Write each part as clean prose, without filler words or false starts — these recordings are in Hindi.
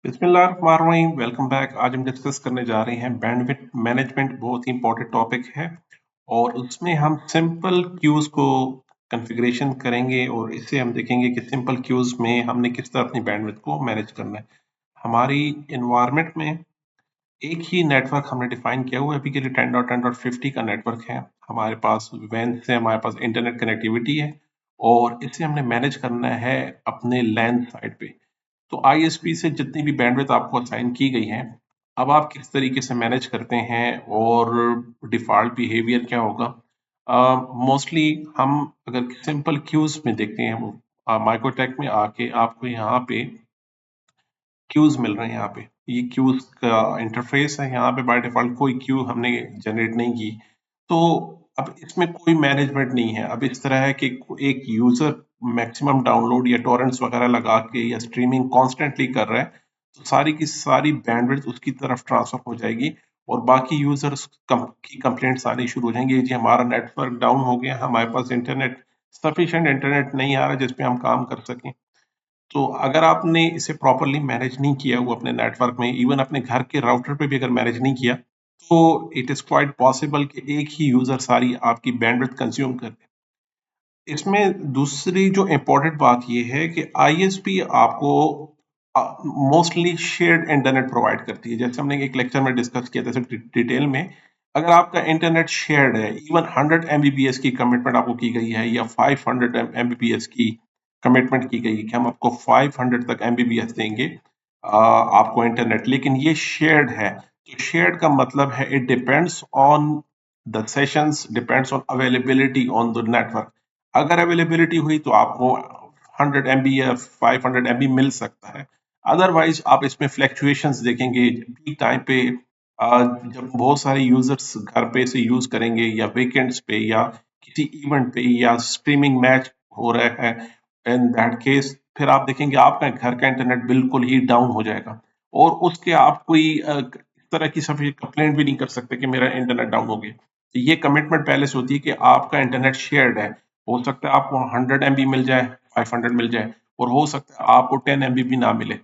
बिस्मिल्लाहिर्रहमानिर्रहीम। Welcome back. आज हम डिस्कस करने जा रहे हैं बैंडविड्थ मैनेजमेंट। बहुत ही इंपॉर्टेंट टॉपिक है और उसमें हम सिंपल क्यूज को कॉन्फ़िगरेशन करेंगे और इससे हम देखेंगे कि सिंपल क्यूज में हमने किस तरह अपनी बैंडविड्थ को मैनेज करना है। हमारी इन्वायरमेंट में एक ही नेटवर्क हमने डिफाइन किया हुआ है। अभी के लिए 10.10.50 का नेटवर्क है हमारे पास। वैन से हमारे पास इंटरनेट कनेक्टिविटी है और इससे हमने मैनेज करना है अपने लैन साइड पे। तो आईएसपी से जितनी भी बैंडविड्थ आपको असाइन की गई है, अब आप किस तरीके से मैनेज करते हैं और डिफ़ॉल्ट बिहेवियर क्या होगा। मोस्टली हम अगर सिंपल क्यूज में देखते हैं, वो माइक्रोटेक में आके आपको यहाँ पे क्यूज मिल रहे हैं। यहाँ पे ये क्यूज का इंटरफेस है। यहाँ पे बाय डिफॉल्ट कोई क्यू हमने जनरेट नहीं की, तो अब इसमें कोई मैनेजमेंट नहीं है। अब इस तरह है कि एक यूजर मैक्सिमम डाउनलोड या टॉरेंट्स वगैरह लगा के या स्ट्रीमिंग कॉन्स्टेंटली कर रहा है, तो सारी की सारी बैंडविड्थ उसकी तरफ ट्रांसफर हो जाएगी और बाकी यूजर्स की कंप्लेंट्स आनी शुरू हो जाएंगी। जी हमारा नेटवर्क डाउन हो गया, हमारे पास इंटरनेट सफिशिएंट इंटरनेट नहीं आ रहा जिसपे हम काम कर सकें। तो अगर आपने इसे प्रॉपरली मैनेज नहीं किया हुआ अपने नेटवर्क में, इवन अपने घर के राउटर पे भी अगर मैनेज नहीं किया, तो इट इज क्वाइट पॉसिबल कि एक ही यूजर सारी आपकी बैंडविड्थ कंज्यूम कर ले। इसमें दूसरी जो इम्पोर्टेंट बात ये है कि आईएसपी आपको मोस्टली शेयर्ड इंटरनेट प्रोवाइड करती है। जैसे हमने एक लेक्चर में डिस्कस किया था डिटेल में, अगर आपका इंटरनेट शेयर्ड है, इवन 100 एमबीपीएस की कमिटमेंट आपको की गई है या 500 एमबीपीएस की कमिटमेंट की गई है कि हम आपको 500 तक एमबीपीएस देंगे आपको इंटरनेट, लेकिन ये शेयर्ड है। तो शेयर्ड का मतलब है it depends on the sessions, depends on availability on the network. अगर अवेलेबिलिटी हुई तो आपको 100 एमबी या 500 एमबी मिल सकता है। अदरवाइज आप इसमें फ्लैक्चुएशंस देखेंगे पीक टाइम पे। जब बहुत सारे यूजर्स घर पे से यूज करेंगे या वीकेंड्स पे या किसी इवेंट पे या स्ट्रीमिंग मैच हो रहा है, इन दैट केस फिर आप देखेंगे आपका घर का इंटरनेट बिल्कुल ही डाउन हो जाएगा और उसके आप कोई इस तरह की सफी कंप्लेंट भी नहीं कर सकते कि मेरा इंटरनेट डाउन हो गया। तो ये कमिटमेंट पहले से होती है कि आपका इंटरनेट शेयर्ड है। हो सकता है आपको 100 एमबी मिल जाए, 500 मिल जाए, और हो सकता है आपको 10 एमबी भी ना मिले।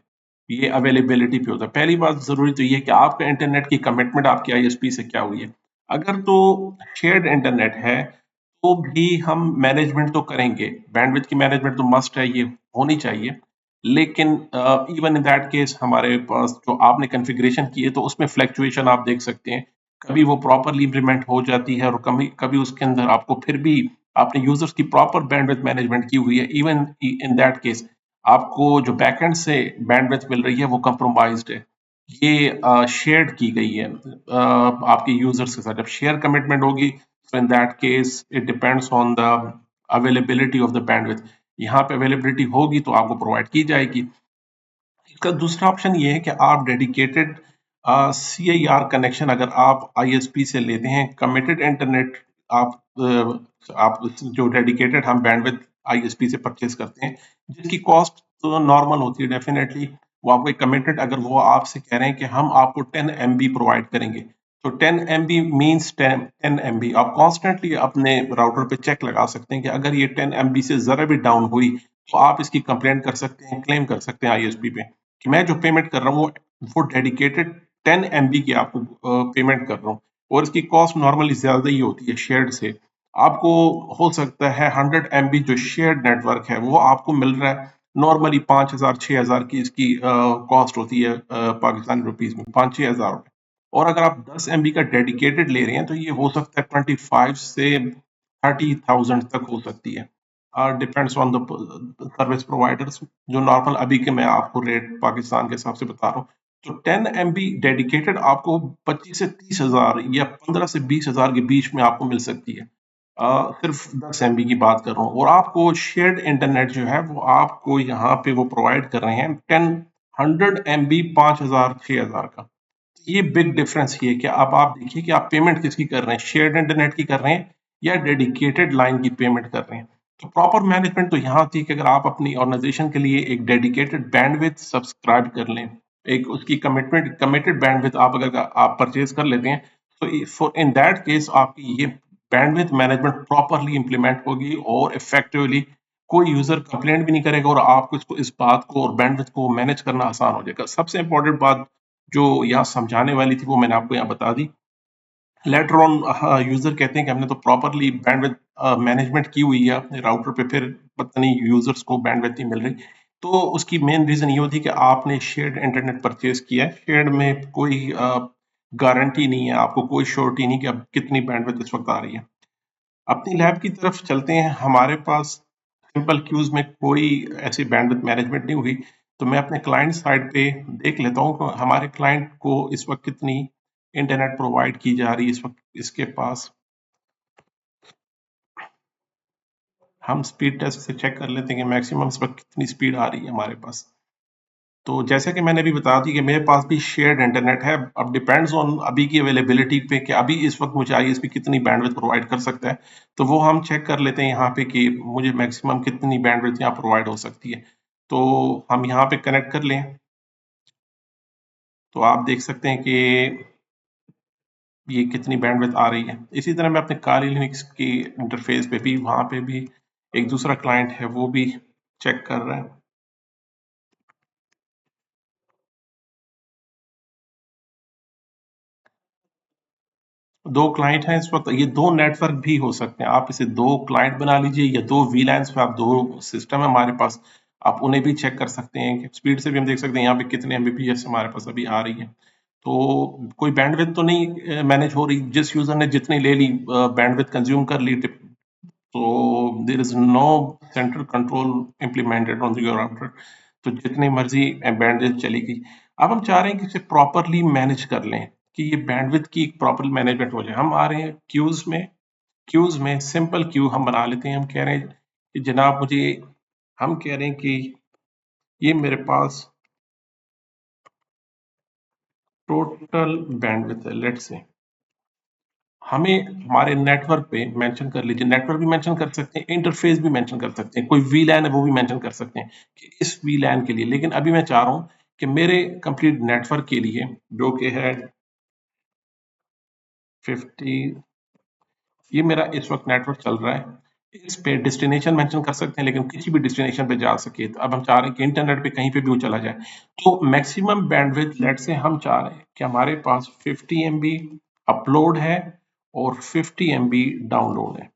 ये अवेलेबिलिटी पे होता है। पहली बात जरूरी तो ये है कि आपका इंटरनेट की कमिटमेंट आपकी आईएसपी से क्या हुई है। अगर तो शेयर्ड इंटरनेट है तो भी हम मैनेजमेंट तो करेंगे, बैंडविड्थ की मैनेजमेंट तो मस्ट है, ये होनी चाहिए। लेकिन इवन इन दैट केस हमारे पास जो आपने कॉन्फ़िगरेशन की है तो उसमें फ्लक्चुएशन आप देख सकते हैं। कभी वो प्रॉपरली इम्प्लीमेंट हो जाती है और कभी कभी उसके अंदर आपको फिर भी आपने यूजर्स की प्रॉपर बैंडविड्थ मैनेजमेंट की हुई है, इवन इन दैट केस आपको जो बैकएंड से बैंडविड्थ मिल रही है वो कंप्रोमाइज्ड है। ये शेयर्ड की गई है आपके यूजर्स के साथ। जब शेयर कमिटमेंट होगी so in that case it depends on the availability of the bandwidth। यहाँ पे अवेलेबिलिटी होगी तो आपको प्रोवाइड की जाएगी। इसका दूसरा ऑप्शन ये है कि आप dedicated C I R connection अगर आप आईएसपी से लेते हैं, कमिटेड इंटरनेट, आप जो डेडिकेटेड हम बैंडविड्थ आईएसपी से परचेज करते हैं, जिसकी कॉस्ट तो नॉर्मल होती है डेफिनेटली। वो आपको कमिटेड, अगर वो आपसे कह रहे हैं कि हम आपको 10 एमबी प्रोवाइड करेंगे, तो 10 एमबी मीन्स 10 एमबी। आप कॉन्स्टेंटली अपने राउटर पे चेक लगा सकते हैं कि अगर ये 10 एमबी से जरा भी डाउन हुई तो आप इसकी कंप्लेंट कर सकते हैं, क्लेम कर सकते हैं आईएसपी पे कि मैं जो पेमेंट कर रहा हूँ वो डेडिकेटेड 10 एमबी की आपको पेमेंट कर रहा हूँ और इसकी कॉस्ट नॉर्मली ज्यादा ही होती है शेयर्ड से। आपको हो सकता है 100 एमबी जो शेयर्ड नेटवर्क है वो आपको मिल रहा है नॉर्मली 5,000 6,000 की इसकी कॉस्ट होती है पाकिस्तानी रुपीज में 5-6 हज़ार। और अगर आप 10 एमबी का डेडिकेटेड ले रहे हैं तो ये हो सकता है 25 से 30,000 तक हो सकती है। Depends on the service providers. जो नॉर्मल अभी के मैं आपको रेट पाकिस्तान के हिसाब से बता रहा हूँ, तो 10 एमबी डेडिकेटेड आपको 25 से 30,000 या 15 से 20,000 के बीच में आपको मिल सकती है। सिर्फ 10 एमबी की बात कर रहा हूँ। और आपको शेयर्ड इंटरनेट जो है वो आपको यहाँ पे वो प्रोवाइड कर रहे हैं 100 एमबी 5,000 6,000 का। ये बिग डिफरेंस ये है कि अब आप देखिए कि आप पेमेंट किसकी कर रहे हैं, शेयर्ड इंटरनेट की कर रहे हैं या डेडिकेटेड लाइन की पेमेंट कर रहे हैं। तो प्रॉपर मैनेजमेंट तो यहाँ थी कि अगर आप अपनी ऑर्गेनाइजेशन के लिए एक डेडिकेटेड बैंडविड्थ सब्सक्राइब कर लें, एक उसकी कमिटमेंट कमिटेड बैंडविड्थ आप अगर आप परचेज कर लेते हैं, तो फॉर इन दैट केस आपकी ये बैंडविड्थ मैनेजमेंट प्रॉपरली इंप्लीमेंट होगी और इफेक्टिवली कोई यूजर कंप्लेंट भी नहीं करेगा और आपको इसको इस बात को और बैंडविड्थ को मैनेज करना आसान हो जाएगा। सबसे इंपॉर्टेंट बात जो यहाँ समझाने वाली थी वो मैंने आपको यहाँ बता दी। लेटर ऑन यूजर कहते हैं कि हमने तो प्रॉपरली बैंडविड्थ मैनेजमेंट की हुई है अपने राउटर पे, फिर पता नहीं यूजर्स को बैंडविड्थ नहीं मिल रही। तो उसकी मेन रीजन ये होती है कि आपने शेयर्ड इंटरनेट परचेज किया है। शेयर्ड में कोई गारंटी नहीं है, आपको कोई श्योरिटी नहीं कि अब कितनी बैंडविड्थ इस वक्त आ रही है। अपनी लैब की तरफ चलते हैं। हमारे पास सिंपल क्यूज में कोई ऐसी बैंडविड्थ मैनेजमेंट नहीं हुई, तो मैं अपने क्लाइंट साइड पे देख लेता हूँ कि हमारे क्लाइंट को इस वक्त कितनी इंटरनेट प्रोवाइड की जा रही है इस वक्त इसके पास। हम स्पीड टेस्ट से चेक कर लेते हैं कि मैक्सिमम इस वक्त कितनी स्पीड आ रही है हमारे पास। तो जैसे कि मैंने अभी बता दी कि मेरे पास भी शेयर्ड इंटरनेट है। अब डिपेंड्स ऑन अभी की अवेलेबिलिटी पे कि अभी इस वक्त मुझे आईएसपी कितनी बैंडविड्थ प्रोवाइड कर सकता है। तो वो हम चेक कर लेते हैं यहाँ पे कि मुझे मैक्सिमम कितनी बैंडविड्थ यहाँ प्रोवाइड हो सकती है। तो हम यहाँ पे कनेक्ट कर लें तो आप देख सकते हैं कि ये कितनी बैंडविड्थ आ रही है। इसी तरह मैं अपने काली लिनक्स की इंटरफेस पे भी, वहाँ पे भी एक दूसरा क्लाइंट है वो भी चेक कर रहा है। दो क्लाइंट हैं इस वक्त, ये दो नेटवर्क भी हो सकते हैं। आप इसे दो क्लाइंट बना लीजिए या दो वीलैंस पे, आप दो सिस्टम है हमारे पास, आप उन्हें भी चेक कर सकते हैं। स्पीड से भी हम देख सकते हैं यहाँ पे कितने एमबीपीएस हमारे पास अभी आ रही है। तो कोई बैंडविड्थ तो नहीं मैनेज हो रही, जिस यूजर ने जितनी ले ली बैंडविड्थ कंज्यूम कर ली। तो there is no central control implemented on your router, तो जितनी मर्जी बैंडविड्थ चली गई। अब हम चाह रहे हैं कि इसे प्रॉपरली मैनेज कर लें कि ये बैंडविड्थ की प्रॉपर मैनेजमेंट हो जाए। हम आ रहे हैं क्यूज में सिंपल क्यू हम बना लेते हैं। हम कह रहे हैं कि जनाब मुझे, हम कह रहे हैं कि ये मेरे पास टोटल बैंडविड्थ है, लेट्स से हमें हमारे नेटवर्क पे मेंशन कर लीजिए। नेटवर्क भी मेंशन कर सकते हैं, इंटरफेस भी मेंशन कर सकते हैं, कोई वीलैन है वो भी मेंशन कर सकते हैं कि इस वीलैन के लिए। लेकिन अभी मैं चाह रहा हूँ कि मेरे कंप्लीट नेटवर्क के लिए जो कि है 50, ये मेरा इस वक्त नेटवर्क चल रहा है। इस पे डेस्टिनेशन मेंशन कर सकते हैं, लेकिन किसी भी डेस्टिनेशन पे जा सके। तो अब हम चाह रहे हैं कि इंटरनेट पे कहीं पे भी वो चला जाए। तो मैक्सिमम बैंडविड्थ लेट से हम चाह रहे हैं कि हमारे पास 50 एमबी अपलोड है और 50 एमबी डाउनलोड है।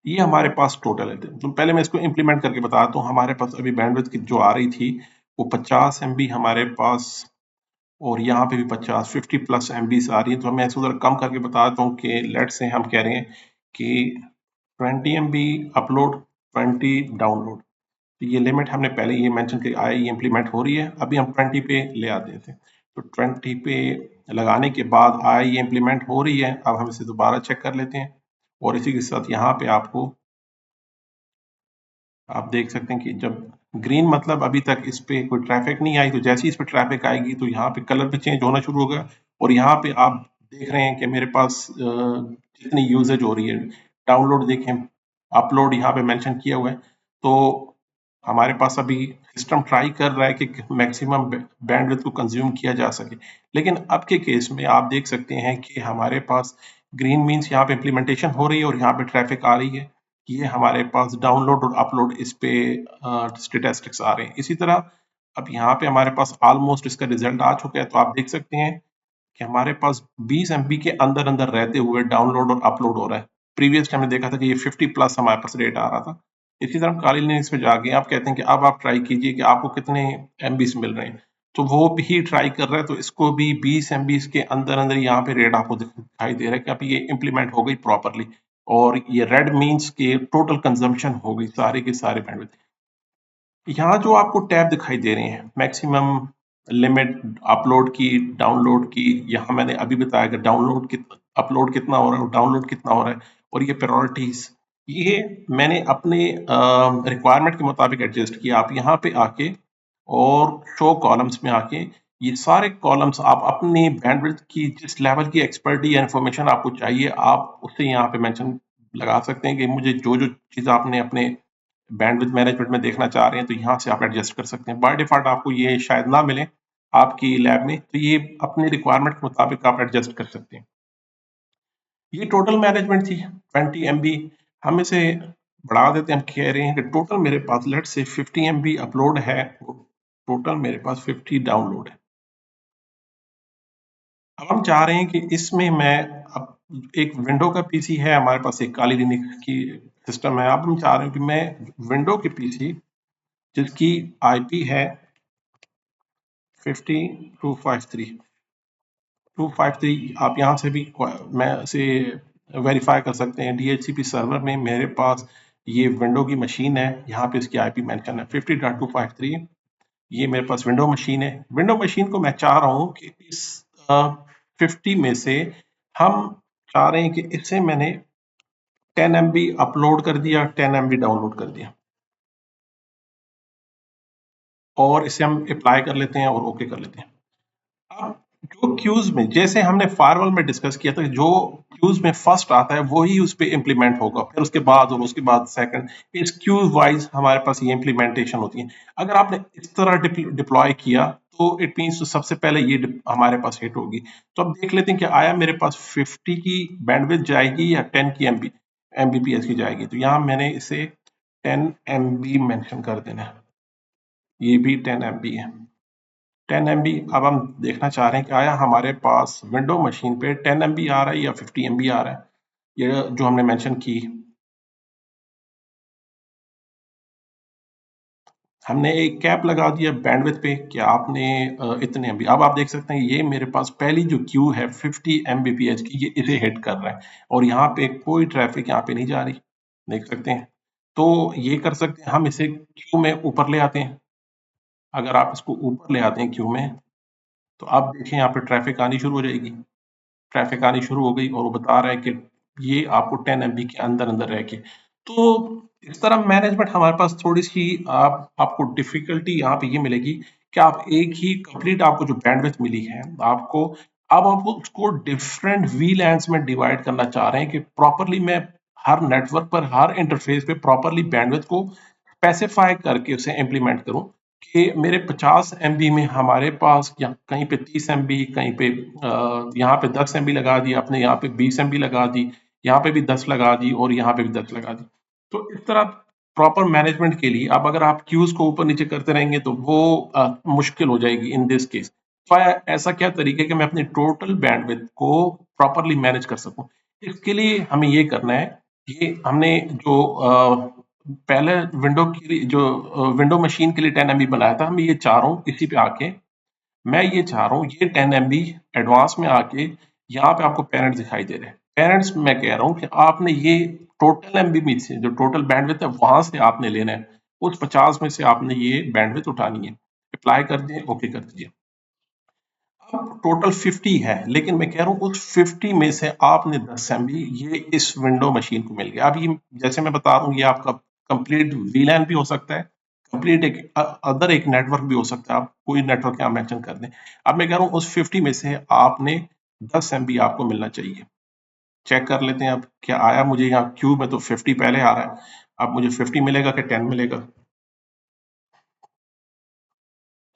ये हमारे पास टोटल है। तो पहले मैं इसको इम्प्लीमेंट करके बताता हूँ। हमारे पास अभी बैंडविड्थ की जो आ रही थी वो 50 एमबी हमारे पास, और यहाँ पे भी 50 प्लस एमबी आ रही है। तो मैं इसको जरा कम करके बताता हूँ कि लेट से हम कह रहे हैं कि 20 एमबी अपलोड, 20 डाउनलोड। तो ये लिमिट हमने पहले ये मेंशन की, आई इम्प्लीमेंट हो रही है। अभी हम 20 पे ले आते थे, तो 20 पे लगाने के बाद आई इम्प्लीमेंट हो रही है। अब हम इसे दोबारा चेक कर लेते हैं। और इसी के साथ यहाँ पे आपको, आप देख सकते हैं कि जब ग्रीन मतलब अभी तक इस पे कोई ट्रैफिक नहीं आई, तो जैसे ही इस पे ट्रैफिक आएगी तो यहाँ पे कलर भी चेंज होना शुरू होगा। और यहाँ पे आप देख रहे हैं कि मेरे पास जितनी यूजेज हो रही है। डाउनलोड देखें, अपलोड यहाँ पे मेंशन किया हुआ है। तो हमारे पास अभी सिस्टम ट्राई कर रहा है कि मैक्सिमम बैंडविड्थ को कंज्यूम किया जा सके। लेकिन अब के केस में आप देख सकते हैं कि हमारे पास ग्रीन मीन्स यहाँ पे इम्प्लीमेंटेशन हो रही है और यहाँ पे ट्रैफिक आ रही है। ये हमारे पास डाउनलोड और अपलोड इस पे स्टेटिस्टिक्स आ रहे हैं। इसी तरह अब यहाँ पे हमारे पास ऑलमोस्ट इसका रिजल्ट आ चुका है। तो आप देख सकते हैं कि हमारे पास 20 एमबी के अंदर अंदर रहते हुए डाउनलोड और अपलोड हो रहा है। प्रीवियस टाइम में देखा था कि ये 50 प्लस हमारे पास रेट आ रहा था। इसी तरह काली लिनक्स पे जाके आप कहते हैं कि अब आप ट्राई कीजिए कि आपको कितने एमबी मिल रहे हैं। तो वो भी ट्राई कर रहा है, तो इसको भी 20 एमबी के अंदर अंदर यहाँ पे रेट आपको दिखाई दे रहा है कि अब ये इम्प्लीमेंट हो गई प्रॉपरली। और ये रेड मीन्स के टोटल कंजम्पशन हो गई सारे के सारे बैंडविड्थ। यहाँ जो आपको टैब दिखाई दे रहे हैं, मैक्सिमम लिमिट अपलोड की, डाउनलोड की, यहाँ मैंने अभी बताया कि डाउनलोड कितना, अपलोड कितना हो रहा है और डाउनलोड कितना हो रहा है। और ये प्रायोरिटीज, ये मैंने अपने रिक्वायरमेंट के मुताबिक एडजस्ट किया। आप यहाँ पे आके और शो कॉलम्स में आके ये सारे कॉलम्स आप अपनी बैंडविड्थ की जिस लेवल की एक्सपर्टी या इन्फॉर्मेशन आपको चाहिए, आप उसे यहाँ पे मेंशन लगा सकते हैं कि मुझे जो जो चीज़ आपने अपने बैंडविड्थ मैनेजमेंट में देखना चाह रहे हैं, तो यहाँ से आप एडजस्ट कर सकते हैं। बाय डिफॉल्ट आपको ये शायद ना मिले आपकी लैब में, तो ये अपनी रिक्वायरमेंट के मुताबिक आप एडजस्ट कर सकते हैं। ये टोटल मैनेजमेंट थी 20 एमबी। हम इसे बढ़ा देते हैं, हम कह रहे हैं कि टोटल मेरे पास लेट से 50 MB अपलोड है, टोटल मेरे पास 50 डाउनलोड है। अब हम चाह रहे हैं कि इसमें मैं अब एक विंडो का पीसी है हमारे पास, एक काली लिनक्स की सिस्टम है। अब हम चाह रहे हैं कि मैं विंडो के पीसी जिसकी आईपी है 50253 253, आप यहाँ से भी मैं से वेरीफाई कर सकते हैं। DHCP सर्वर में मेरे पास ये विंडो की मशीन है, यहाँ पे इसकी आईपी मेंशन है 50.253। ये मेरे पास विंडो मशीन है। विंडो मशीन को मैं चाह रहा हूँ कि इस 50 में से हम चाह रहे हैं कि इससे मैंने 10 MB अपलोड कर दिया, 10 MB डाउनलोड कर दिया, और इसे हम अप्लाई कर लेते हैं और ओके कर लेते हैं। अब जो क्यूज में, जैसे हमने फायरवॉल में डिस्कस किया था, जो क्यूज में फर्स्ट आता है वही उस पे इम्प्लीमेंट होगा, फिर उसके बाद और उसके बाद सेकंड, इस क्यूज वाइज हमारे पास ये इम्प्लीमेंटेशन होती है। अगर आपने इस तरह डिप्लॉय किया तो इट मीन्स तो सबसे पहले ये हमारे पास हिट होगी। तो अब देख लेते हैं कि आया मेरे पास 50 की बैंडविड्थ जाएगी या 10 की एमबीपीएस की जाएगी। तो यहाँ मैंने इसे 10 MB मेंशन कर देना है, ये भी 10 MB है। 10 MB अब हम देखना चाह रहे हैं कि आया हमारे पास विंडो मशीन पे 10 MB आ रहा है या 50 MB आ रहा है, ये जो हमने मेंशन की। हमने एक कैप लगा दिया बैंडविड्थ पे कि आपने इतने MB। अब आप देख सकते हैं ये मेरे पास पहली जो क्यू है 50 Mbps की, ये इसे हिट कर रहा है, और यहाँ पे कोई ट्रैफिक यहाँ पे नहीं जा रही, देख सकते हैं। तो ये कर सकते हैं, हम इसे क्यू में ऊपर ले आते हैं। अगर आप इसको ऊपर ले आते हैं क्यू में, तो आप देखें यहाँ पे ट्रैफिक आनी शुरू हो जाएगी। ट्रैफिक आनी शुरू हो गई और वो बता रहा है कि ये आपको 10 MB के अंदर अंदर रह के। तो इस तरह मैनेजमेंट हमारे पास थोड़ी सी आपको डिफिकल्टी यहाँ पे ये मिलेगी कि आप एक ही कंप्लीट आपको जो बैंडविड्थ मिली है आपको, अब आप उसको डिफरेंट वीलैंस में डिवाइड करना चाह रहे हैं कि प्रॉपरली मैं हर नेटवर्क पर हर इंटरफेस पे प्रॉपरली बैंडविड्थ को स्पेसिफाई करके उसे इम्प्लीमेंट करूं कि मेरे 50 MB में हमारे पास या कहीं पे 30 MB, कहीं पे यहाँ पे 10 MB लगा दी आपने, यहाँ पे 20 MB लगा दी, यहाँ पे भी 10 लगा दी और यहाँ पे भी 10 लगा दी। तो इस तरह प्रॉपर मैनेजमेंट के लिए अब अगर आप क्यूज को ऊपर नीचे करते रहेंगे तो वो मुश्किल हो जाएगी इन दिस केस। तो ऐसा क्या तरीका है कि मैं अपनी टोटल बैंडविड्थ को प्रॉपरली मैनेज कर सकूं। इसके लिए हमें ये करना है, ये हमने जो पहले विंडो के लिए जो विंडो मशीन के लिए 10 MB बनाया था, मैं ये चाह रहा हूँ इसी पे आके, मैं ये चाह रहा हूँ ये 10 MB एडवांस में आके यहाँ पे आपको पेरेंट्स दिखाई दे रहे हैं। पेरेंट्स मैं कह रहा हूँ कि आपने ये टोटल MB में से जो टोटल बैंडविड्थ है वहां से आपने लेना है, उस 50 में से आपने ये बैंडविड्थ उठानी है। अप्लाई कर दिए, ओके कर दीजिए। अब टोटल 50 है, लेकिन मैं कह रहा हूँ उस 50 में से आपने 10 MB ये इस विंडो मशीन को मिल गया। अब ये जैसे मैं बता रहा हूँ, ये आपका कंप्लीट वीलैन भी हो सकता है, कंप्लीट एक अदर एक नेटवर्क भी हो सकता है, आप कोई नेटवर्क यहाँ मेंशन कर दें। अब मैं कह रहा हूँ उस 50 में से आपने 10 MB आपको मिलना चाहिए। चेक कर लेते हैं अब क्या आया। मुझे यहाँ क्यू में तो 50 पहले आ रहा है, अब मुझे 50 मिलेगा कि 10 मिलेगा।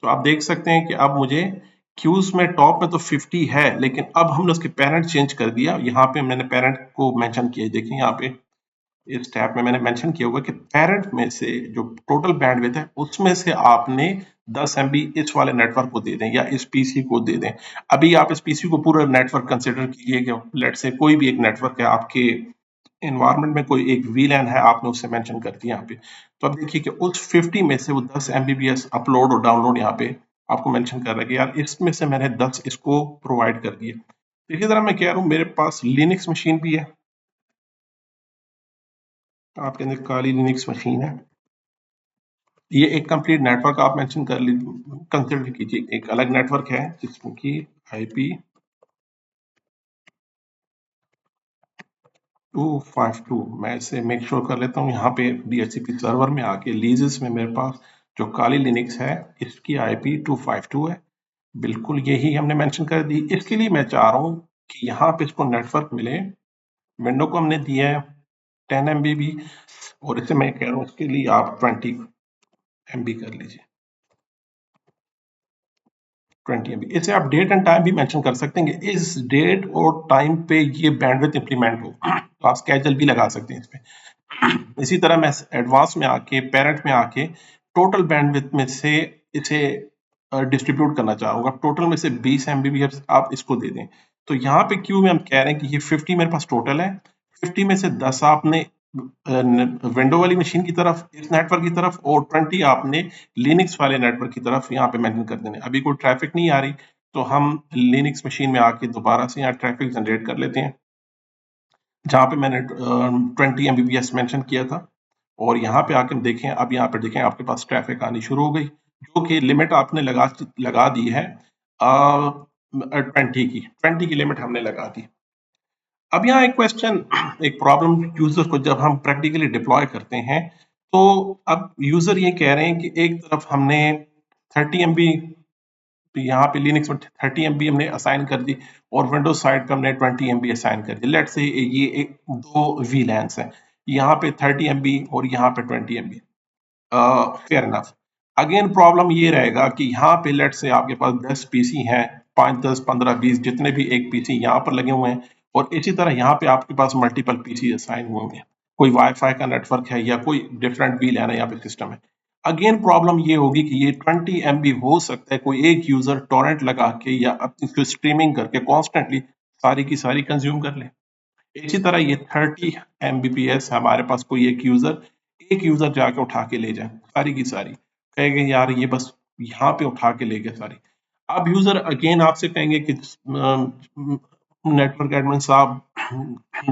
तो आप देख सकते हैं कि अब मुझे क्यूज में टॉप में तो 50 है, लेकिन अब हमने उसके पेरेंट चेंज कर दिया। यहाँ पे मैंने पेरेंट को मेंशन किया, देखिए यहाँ पे इस टैब में मैंने मेंशन किया हुआ कि पेरेंट में से जो टोटल बैंडविड्थ है उसमें से आपने 10 MB इस वाले नेटवर्क को दे दें या इस पीसी को दे दें। अभी आप इस पीसी को पूरा नेटवर्क कंसिडर कीजिए कि लेट से कोई भी एक नेटवर्क है आपके एनवायरनमेंट में, कोई एक वीलैन है, आपने उससे मेंशन कर दिया यहाँ पे। तो अब देखिए कि उस 50 में से वो 10 MBPS अपलोड और डाउनलोड यहाँ पे आपको मेंशन कर रहा है कि यार इसमें से मैंने 10 इसको प्रोवाइड कर दिए। तो इसी तरह मैं कह रहा हूँ मेरे पास लिनक्स मशीन भी है, आपके अंदर काली लिनक्स मशीन है, ये एक कंप्लीट नेटवर्क आप मेंशन कर लीजिए, कंसिडर कीजिए एक अलग नेटवर्क है जिसमें कि आईपी 252। मैं इसे मेक श्योर कर लेता हूँ यहाँ पे DHCP सर्वर में आके लीजेस में मेरे पास जो काली लिनक्स है इसकी आईपी 252 है, बिल्कुल यही हमने मेंशन कर दी। इसके लिए मैं चाह रहा हूँ कि यहाँ पे इसको नेटवर्क मिले, विंडो को हमने दिया है 10 MB भी, और इसे मैं कह रहा हूँ इसके लिए आप 20 MB कर लीजिए, 20 MB। इसे आप डेट एंड टाइम भी मेंशन कर सकते हैं कि इस डेट और टाइम पे ये बैंडविड्थ इंप्लीमेंट हो, तो आप स्केड्यूल भी लगा सकते हैं इस पे। इसी तरह मैं एडवांस में आके, पेरेंट में आके टोटल बैंडविड्थ में से इसे डिस्ट्रीब्यूट करना चाहूंगा। टोटल में से 20 एमबीपीएस आप इसको दे दें। तो यहाँ पे क्यू में हम कह रहे हैं कि ये 50 मेरे पास टोटल है, 50 में से 10 आपने विंडो वाली मशीन की तरफ, इस नेटवर्क की तरफ, और 20 आपने लिनक्स वाले नेटवर्क की तरफ यहाँ पे मेंशन कर देने। अभी कोई ट्रैफिक नहीं आ रही, तो हम लिनक्स मशीन में आके दोबारा से यहाँ ट्रैफिक जनरेट कर लेते हैं, जहाँ पे मैंने 20 एमबीपीएस मेंशन किया था। और यहाँ पे आके देखें, अब यहाँ पे देखें आपके पास ट्रैफिक आनी शुरू हो गई, जो कि लिमिट आपने लगा दी है 20 की लिमिट हमने लगा दी। अब यहाँ एक क्वेश्चन, एक प्रॉब्लम यूजर को जब हम प्रैक्टिकली डिप्लॉय करते हैं, तो अब यूजर ये कह रहे हैं कि एक तरफ हमने 30 एमबी, यहाँ पे लिनक्स में 30 एमबी हमने असाइन कर दी, और विंडोज साइड पे हमने 20 एमबी असाइन कर दी। लेट्स से ये एक दो वी लैंस है, यहाँ पे 30 एमबी और यहाँ पे 20 MB. Fair enough. Again problem ये रहेगा कि यहाँ पे लेट से आपके पास 10 पीसी हैं, 5, 10, 15, 20 जितने भी एक पीसी यहाँ पर लगे हुए हैं, और इसी तरह यहाँ पे आपके पास मल्टीपल पीसी असाइन हुए होंगे, कोई वाईफाई का नेटवर्क है या कोई डिफरेंट VLAN है यहाँ पे सिस्टम है। अगेन प्रॉब्लम ये होगी कि ये 20 एमबी हो सकता है कोई एक यूजर टोरेंट लगा के या अपनी स्ट्रीमिंग करके कॉन्स्टेंटली सारी की सारी कंज्यूम कर ले। इसी तरह ये 30 एमबीपीएस हमारे पास कोई एक यूजर जाके उठा के ले जाए सारी की सारी, कहेंगे यार ये बस यहाँ पे उठा के ले गए सारी। अब यूजर अगेन आपसे कहेंगे कि नेटवर्क एडमिन साहब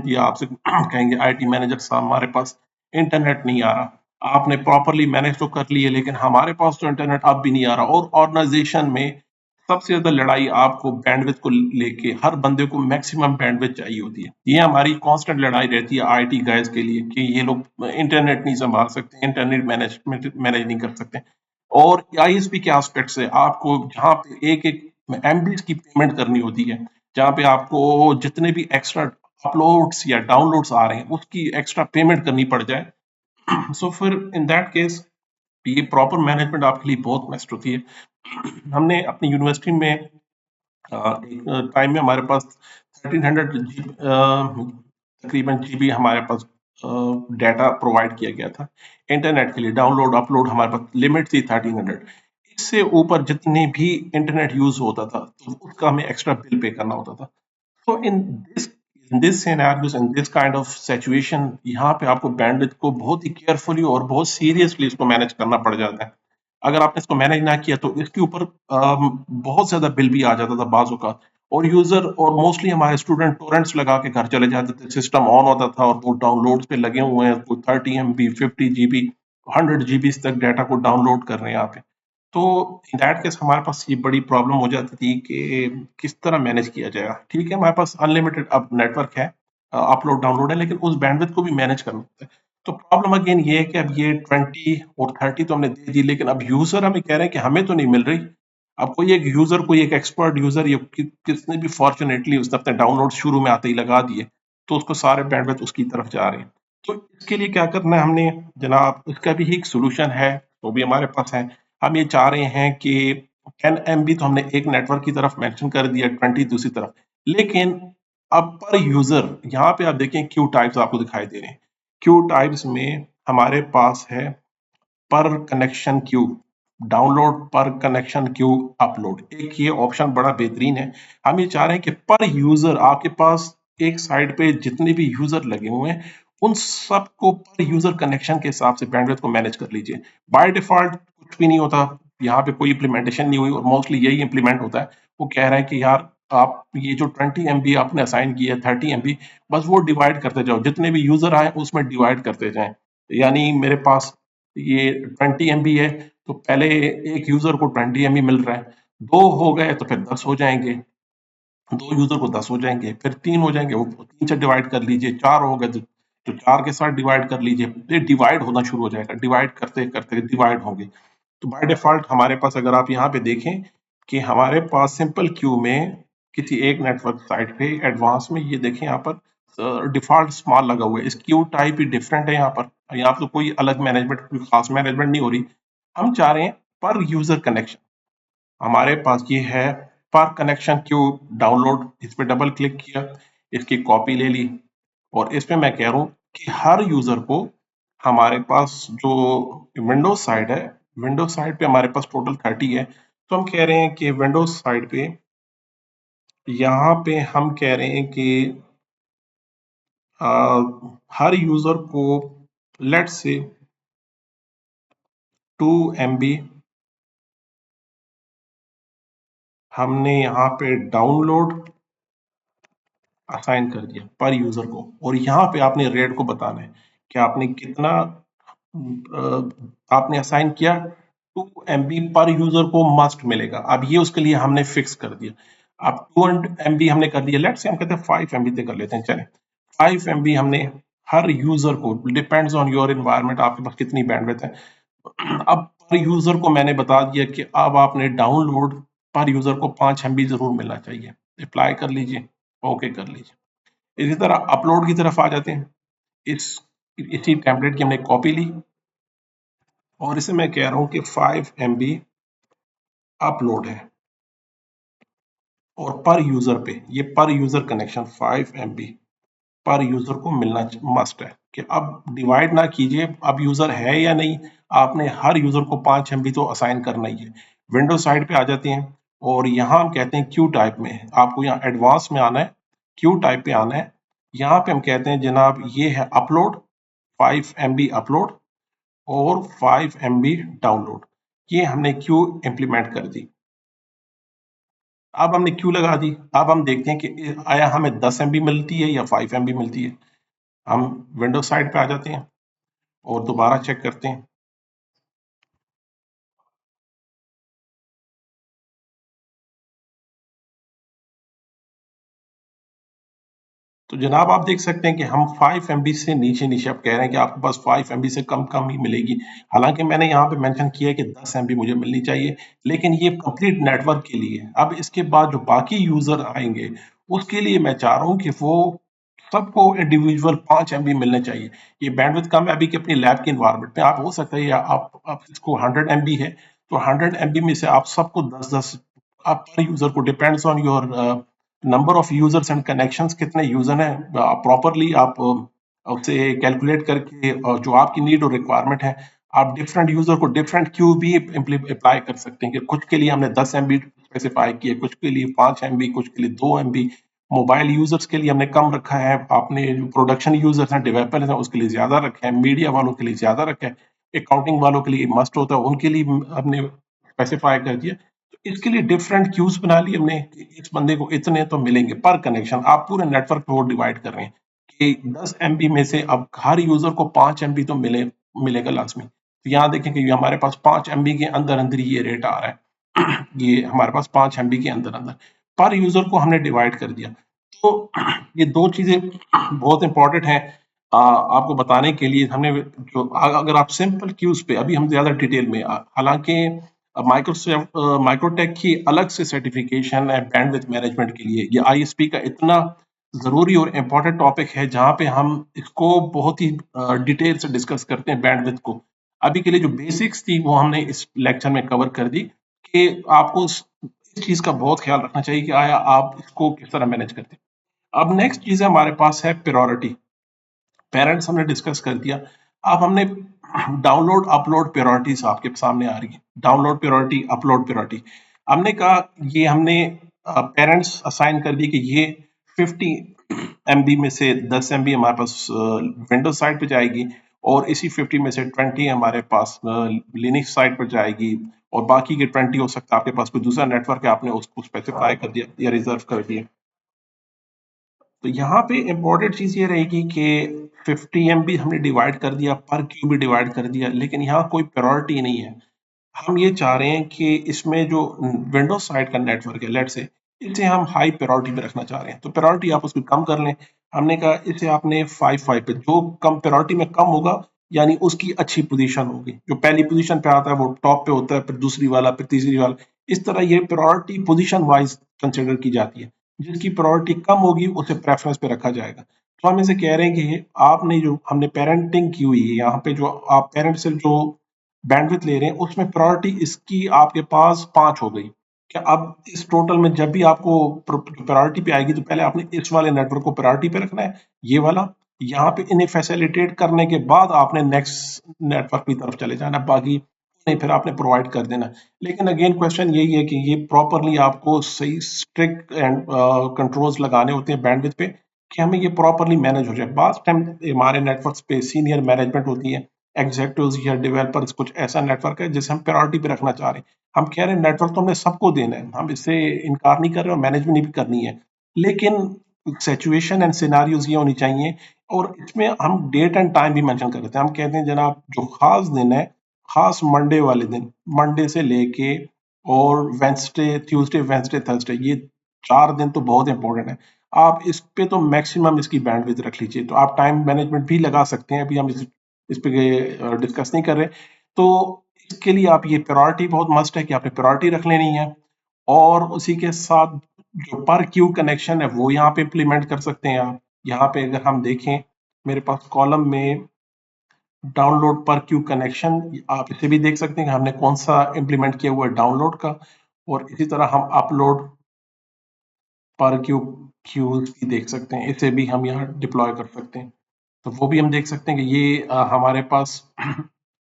या आपसे कहेंगे आईटी मैनेजर साहब, हमारे पास इंटरनेट नहीं आ रहा, आपने प्रॉपरली मैनेज तो कर लिए लेकिन हमारे पास तो इंटरनेट अब भी नहीं आ रहा। और ऑर्गेनाइजेशन में सबसे ज्यादा लड़ाई आपको बैंडविड्थ को लेके, हर बंदे को मैक्सिमम बैंडविड्थ चाहिए होती है। ये हमारी कांस्टेंट लड़ाई रहती है आईटी गाइज के लिए कि ये लोग इंटरनेट नहीं संभाल सकते, इंटरनेट मैनेज नहीं कर सकते। और आईएसपी के एस्पेक्ट से आपको जहाँ पे एक एक एमबीज की पेमेंट करनी होती है, जहाँ पे आपको जितने भी एक्स्ट्रा अपलोड्स या डाउनलोड्स आ रहे हैं उसकी एक्स्ट्रा पेमेंट करनी पड़ जाए। सो फिर इन दैट केस ये प्रॉपर मैनेजमेंट आपके लिए बहुत बेस्ट होती है। हमने अपनी यूनिवर्सिटी में एक टाइम में हमारे पास 1300 तकरीबन जीबी हमारे पास डाटा प्रोवाइड किया गया था इंटरनेट के लिए। डाउनलोड अपलोड हमारे पास लिमिट थी 1300। इससे ऊपर जितने भी इंटरनेट यूज होता था तो उसका हमें एक्स्ट्रा बिल पे करना होता था। तो in this scenarios, in this kind of situation, यहाँ पे आपको बैंडविड्थ को बहुत ही केयरफुली और बहुत सीरियसली इसको मैनेज करना पड़ जाता है। अगर आपने इसको मैनेज ना किया तो इसके ऊपर बहुत ज्यादा बिल भी आ जाता था बाजू का। और यूजर और मोस्टली हमारे स्टूडेंट टोरेंट्स लगा के घर चले जाते थे, सिस्टम ऑन होता था और वो डाउनलोड्स पे लगे हुए हैं, कोई 30 एमबी, 50 GB, 100 GB तक डाटा को डाउनलोड कर रहे हैं यहाँ पे। तो इन दैट केस हमारे पास ये बड़ी प्रॉब्लम हो जाती थी कि किस तरह मैनेज किया जाएगा। ठीक है, हमारे पास अनलिमिटेड अब नेटवर्क है, अपलोड डाउनलोड है, लेकिन उस बैंडविड्थ को भी मैनेज करना होता है। तो प्रॉब्लम अगेन ये है कि अब ये 20 और 30 तो हमने दे दी, लेकिन अब यूजर हमें कह रहे हैं कि हमें तो नहीं मिल रही। अब कोई एक यूजर, कोई एक एक्सपर्ट यूजर, ये किसने भी फॉर्चुनेटली उसने अपने डाउनलोड शुरू में आते ही लगा दिए, तो उसको सारे बैंडविड्थ उसकी तरफ जा रहे हैं। तो इसके लिए क्या करना है हमने जनाब, इसका भी एक सोल्यूशन है, वो भी हमारे पास है। हम ये चाह रहे हैं कि 10 MB तो हमने एक नेटवर्क की तरफ मेंशन कर दिया, 20 दूसरी तरफ, लेकिन अब पर यूजर यहाँ पे आप देखें क्यू टाइप्स आपको दिखाई दे रहे हैं। क्यू टाइप्स में हमारे पास है पर कनेक्शन क्यू डाउनलोड, पर कनेक्शन क्यू अपलोड। एक ये ऑप्शन बड़ा बेहतरीन है। हम ये चाह रहे हैं कि पर यूजर आपके पास एक साइड पे जितने भी यूजर लगे हुए हैं उन सबको पर यूजर कनेक्शन के हिसाब से बैंडविड्थ को मैनेज कर लीजिए। बाय डिफॉल्ट कुछ भी नहीं होता, यहाँ पे कोई इम्प्लीमेंटेशन नहीं हुई और मोस्टली यही इम्प्लीमेंट होता है। वो कह रहा है कि यार आप ये जो 20 MB आपने असाइन किया है, 30 MB, बस वो डिवाइड करते जाओ, जितने भी यूजर आए उसमें डिवाइड करते जाएं। यानी मेरे पास ये 20 MB है, तो पहले एक यूजर को 20 MB मिल रहा है, दो हो गए तो फिर 10 हो जाएंगे, दो यूजर को 10 हो जाएंगे, फिर 3 हो जाएंगे, वो 3 से डिवाइड कर लीजिए, 4 हो गए तो 4 के साथ डिवाइड कर लीजिए। ये डिवाइड होना शुरू हो जाएगा, डिवाइड करते करते डिवाइड होंगे। तो बाय डिफॉल्ट हमारे पास, अगर आप यहाँ पे देखें कि हमारे पास सिंपल क्यू में किसी एक नेटवर्क साइट पे एडवांस में, ये देखें यहाँ पर डिफॉल्ट स्मॉल लगा हुआ है, इस क्यू टाइप ही डिफरेंट है यहाँ पर। यहाँ तो कोई अलग मैनेजमेंट, कोई खास मैनेजमेंट नहीं हो रही। हम चाह रहे हैं पर यूजर कनेक्शन। हमारे पास ये है पर कनेक्शन क्यू डाउनलोड, इस पे डबल क्लिक किया, इसकी कॉपी ले ली, और इस पे मैं कह रहा हूँ कि हर यूजर को हमारे पास जो विंडोज साइड है, विंडोज साइड पे हमारे पास टोटल 30 है। तो हम कह रहे हैं कि विंडोज साइड पे यहाँ पे हम कह रहे हैं कि हर यूजर को लेट्स से 2 MB हमने यहाँ पे डाउनलोड असाइन कर दिया पर यूजर को, और यहाँ पे आपने रेट को बताना है कि आपने कितना आपने असाइन किया। 2 MB पर यूजर को मस्ट मिलेगा। अब ये उसके लिए हमने फिक्स कर दिया। अब 2 MB हमने कर दिया, लेट्स से हम कहते हैं 5 MB तक कर लेते हैं, चले 5 MB हमने हर यूजर को, डिपेंड्स ऑन योर एनवायरनमेंट, आपके पास कितनी बैंडविड्थ है। अब पर यूजर को मैंने बता दिया कि अब आपने डाउनलोड पर यूजर को 5 MB जरूर मिलना चाहिए। अप्लाई कर लीजिए, ओके कर लीजिए। इसी तरह अपलोड की तरफ आ जाते हैं। इस इसी टेम्पलेट की हमने कॉपी ली और इसे मैं कह रहा हूं कि 5 MB अपलोड है, और पर यूजर पे ये पर यूजर कनेक्शन 5 MB पर यूजर को मिलना मस्ट है। कि अब डिवाइड ना कीजिए, अब यूजर है या नहीं, आपने हर यूजर को 5 MB तो असाइन करना ही है। विंडो साइड पे आ जाते हैं और यहाँ हम कहते हैं क्यू टाइप में, आपको यहाँ एडवांस में आना है, क्यू टाइप पे आना है। यहाँ पे हम कहते हैं जनाब ये है अपलोड, 5 MB अपलोड और 5 MB डाउनलोड। ये हमने क्यू इंप्लीमेंट कर दी। अब हमने क्यू लगा दी। अब हम देखते हैं कि आया हमें 10 MB मिलती है या 5 MB मिलती है। हम विंडो साइड पे आ जाते हैं और दोबारा चेक करते हैं। तो जनाब आप देख सकते हैं कि हम 5 MB से नीचे नीचे, आप कह रहे हैं कि आपके पास 5 MB से कम कम ही मिलेगी। हालांकि मैंने यहाँ पे मेंशन किया है कि 10 MB मुझे मिलनी चाहिए, लेकिन ये कंप्लीट नेटवर्क के लिए है। अब इसके बाद जो बाकी यूजर आएंगे उसके लिए मैं चाह रहा हूँ कि वो सबको इंडिविजुअल 5 MB मिलने चाहिए। ये बैंडविड्थ कम है अभी की अपनी लैब के इन्वायरमेंट में, आप हो सकता है या आप इसको 100 MB है तो 100 MB में से आप सबको 10-10, आप पर यूजर को, depends on your number of users and connections, कितने यूजर हैं प्रॉपरली आप उससे कैलकुलेट करके जो आपकी नीड और रिक्वायरमेंट है, आप डिफरेंट यूजर को डिफरेंट क्यू भी अप्लाई कर सकते हैं। कि कुछ के लिए हमने 10 MB स्पेसिफाई किए, कुछ के लिए 5 MB, कुछ के लिए 2 MB। मोबाइल यूजर्स के लिए हमने कम रखा है, आपने जो प्रोडक्शन यूजर्स हैं, डेवलपर्स हैं, उसके लिए ज्यादा रखा है, मीडिया वालों के लिए ज्यादा रखा है, अकाउंटिंग वालों के लिए मस्ट होता है उनके लिए हमने स्पेसिफाई कर दिया। तो इसके लिए डिफरेंट क्यूज बना ली हमने कि इस बंदे को इतने तो मिलेंगे पर कनेक्शन। आप पूरे नेटवर्क को डिवाइड कर रहे हैं कि 10 MB में से अब हर यूजर को 5 MB तो मिलेगा लाजमी। तो यहाँ देखें कि हमारे पास 5 MB के अंदर अंदर ये रेट आ रहा है। ये हमारे पास 5 MB के अंदर अंदर पर यूजर को हमने डिवाइड कर दिया। तो ये दो चीजें बहुत इंपॉर्टेंट हैं आपको बताने के लिए। हमने जो अगर आप सिंपल क्यूज पे, अभी हम ज्यादा डिटेल में, हालांकि माइक्रोसॉफ्ट माइक्रोटेक की अलग से सर्टिफिकेशन है बैंडविड्थ मैनेजमेंट के लिए। ये आईएसपी का इतना जरूरी और इम्पोर्टेंट टॉपिक है जहां पे हम इसको बहुत ही डिटेल से डिस्कस करते हैं बैंडविड्थ को। अभी के लिए जो बेसिक्स थी वो हमने इस लेक्चर में कवर कर दी कि आपको इस चीज का बहुत ख्याल रखना चाहिए कि आया आप इसको किस तरह मैनेज करते हैं। अब नेक्स्ट चीज है हमारे पास है प्रायोरिटी। पेरेंट्स हमने डिस्कस कर दिया। अब हमने डाउनलोड अपलोड प्रायोरिटीज आपके सामने आ रही है, डाउनलोड प्रायोरिटी, अपलोड प्रायोरिटी। हमने कहा ये हमने पेरेंट्स असाइन कर दिए कि ये 50 MB में से 10 MB हमारे पास विंडोज साइड पे जाएगी, और इसी 50 में से 20 हमारे पास लिनक्स साइड पर जाएगी, और बाकी के 20 हो सकता है आपके पास कोई दूसरा नेटवर्क है, आपने उसको स्पेसिफाई कर दिया या रिजर्व कर दिया। तो यहाँ पे इम्पोर्टेंट चीज ये रहेगी कि 50 MB हमने डिवाइड कर दिया, पर क्यू भी डिवाइड कर दिया, लेकिन यहाँ कोई प्रायोरिटी नहीं है। हम ये चाह रहे हैं कि इसमें जो विंडोज साइड का नेटवर्क है, लेट से इसे हम हाई प्रायोरिटी पे रखना चाह रहे हैं, तो प्रायोरिटी आप उसकी कम कर लें। हमने कहा इसे आपने 5 पे, जो कम प्रायोरिटी में कम होगा यानी उसकी अच्छी पोजीशन होगी। जो पहली पोजीशन पे आता है वो टॉप पे होता है, फिर दूसरी वाला, फिर तीसरी वाला, इस तरह ये प्रायोरिटी पोजीशन वाइज कंसिडर की जाती है। जिसकी प्रायोरिटी कम होगी उसे प्रेफरेंस पे रखा जाएगा। तो हम इसे कह रहे हैं कि आपने जो हमने पेरेंटिंग की हुई है, यहाँ पे जो आप पेरेंट से जो बैंडविड्थ ले रहे हैं उसमें प्रायोरिटी इसकी आपके पास 5 हो गई। क्या अब इस टोटल में जब भी आपको प्रायोरिटी पे आएगी तो पहले आपने इस वाले नेटवर्क को प्रायोरिटी पे रखना है, ये वाला, यहाँ पे इन्हें फैसिलिटेट करने के बाद आपने नेक्स्ट नेटवर्क की तरफ चले जाना, बाकी नहीं फिर आपने प्रोवाइड कर देना। लेकिन अगेन क्वेश्चन यही है कि ये प्रॉपरली आपको सही स्ट्रिक्ट एंड कंट्रोल्स लगाने होते हैं बैंडविड्थ पे, कि हमें ये प्रॉपरली मैनेज हो जाए। बाद टाइम हमारे नेटवर्क्स पे सीनियर मैनेजमेंट होती है, एग्जीक्यूटिव्स या डेवलपर्स, कुछ ऐसा नेटवर्क है जिसे हम प्रायोरिटी पे रखना चाह रहे हैं। हम कह रहे हैं नेटवर्क तो हमने सबको देना है, हम इससे इनकार नहीं कर रहे और मैनेजमेंट भी करनी है, लेकिन सिचुएशन एंड सिनारियोज ये होनी चाहिए। और इसमें हम डेट एंड टाइम भी मेंशन कर देते हैं। हम कहते हैं जनाब जो खास दिन है, खास मंडे वाले दिन, मंडे से लेके और वेंसडे, ट्यूसडे, वेंसडे, थर्सडे, ये 4 दिन तो बहुत इंपॉर्टेंट है। आप इस पे तो मैक्सिमम इसकी बैंडविड्थ रख लीजिए। तो आप टाइम मैनेजमेंट भी लगा सकते हैं, अभी हम इस पे डिस्कस नहीं कर रहे। तो इसके लिए आप ये प्रायोरिटी बहुत मस्ट है कि आपने प्रायोरिटी रख लेनी है। और उसी के साथ जो पर क्यू कनेक्शन है वो यहाँ पे इम्प्लीमेंट कर सकते हैं आप। यहाँ पे अगर हम देखें, मेरे पास कॉलम में डाउनलोड पर क्यू कनेक्शन, आप इसे भी देख सकते हैं कि हमने कौन सा इम्प्लीमेंट किया हुआ है डाउनलोड का। और इसी तरह हम अपलोड पर क्यू क्यूज भी देख सकते हैं, इसे भी हम यहाँ डिप्लॉय कर सकते हैं। तो वो भी हम देख सकते हैं कि ये हमारे पास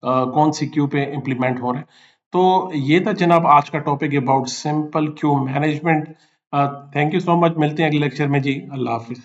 कौन सी क्यू पे इम्प्लीमेंट हो रहा है। तो ये था जनाब आज का topic about simple Q management. Thank you so much, मिलते हैं अगले लेक्चर में जी। अल्लाह हाफिज।